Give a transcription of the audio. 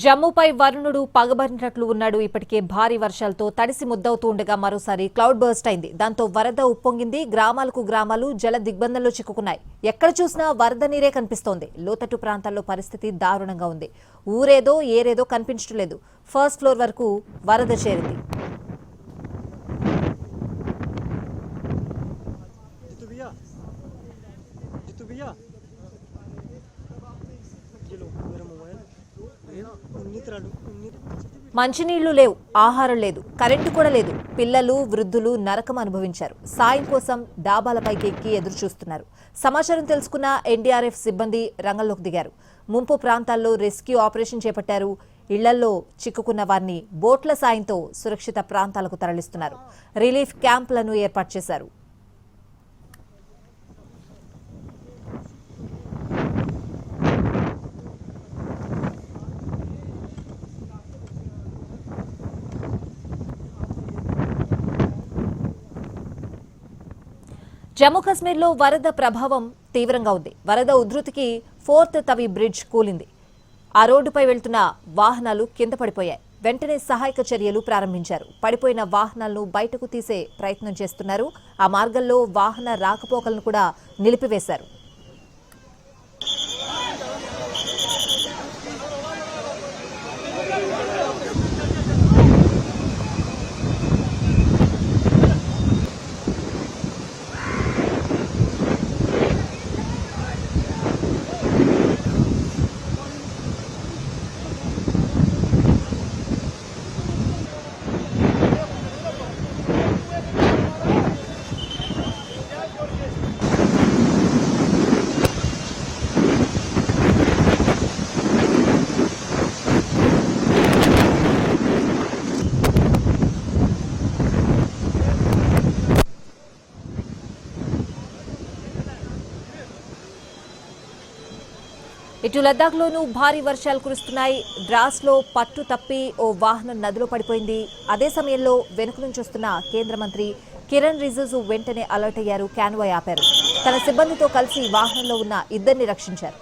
జమ్మూపై వరుణుడు పగబడినట్లు ఉన్నాడు. ఇప్పటికే భారీ వర్షాలతో తడిసి ముద్దవుతూ ఉండగా మరోసారి క్లౌడ్ బర్స్ట్ అయింది. దాంతో వరద ఉప్పొంగింది. గ్రామాలకు గ్రామాలు జల దిగ్బంధంలో చిక్కుకున్నాయి. ఎక్కడ చూసినా వరద నీరే కనిపిస్తోంది. లోతట్టు ప్రాంతాల్లో పరిస్థితి దారుణంగా ఉంది. ఊరేదో ఏరేదో కనిపించట్లేదు. ఫస్ట్ ఫ్లోర్ వరకు వరద చేరింది. మంచినీళ్లు లేవు, ఆహారం లేదు, కరెంటు కూడా లేదు. పిల్లలు వృద్ధులు నరకం అనుభవించారు. సాయం కోసం డాబాలపైకి ఎక్కి ఎదురుచూస్తున్నారు. సమాచారం తెలుసుకున్న ఎన్డీఆర్ఎఫ్ సిబ్బంది రంగంలోకి దిగారు. ముంపు ప్రాంతాల్లో రెస్క్యూ ఆపరేషన్ చేపట్టారు. ఇళ్లలో చిక్కుకున్న వారిని బోట్ల సాయంతో సురక్షిత ప్రాంతాలకు తరలిస్తున్నారు. రిలీఫ్ క్యాంపులను ఏర్పాటు చేశారు. జమ్మూ కశ్మీర్లో వరద ప్రభావం తీవ్రంగా ఉంది. వరద ఉధృతికి 4th తవి బ్రిడ్జ్ కూలింది. ఆ రోడ్డుపై వెళ్తున్న వాహనాలు కింద పడిపోయాయి. వెంటనే సహాయక చర్యలు ప్రారంభించారు. పడిపోయిన వాహనాలను బయటకు తీసే ప్రయత్నం చేస్తున్నారు. ఆ మార్గంలో వాహన రాకపోకలను కూడా నిలిపివేశారు. ఇటు లద్దాఖ్లోనూ భారీ వర్షాలు కురుస్తున్నాయి. ద్రాస్లో పట్టు తప్పి ఓ వాహనం నదిలో పడిపోయింది. అదే సమయంలో వెనుక నుంచి వస్తున్న కేంద్ర మంత్రి కిరణ్ రిజిజు వెంటనే అలర్ట్ అయ్యారు. కాన్వాయ్ ఆపారు. తన సిబ్బందితో కలిసి వాహనంలో ఉన్న ఇద్దరిని రక్షించారు.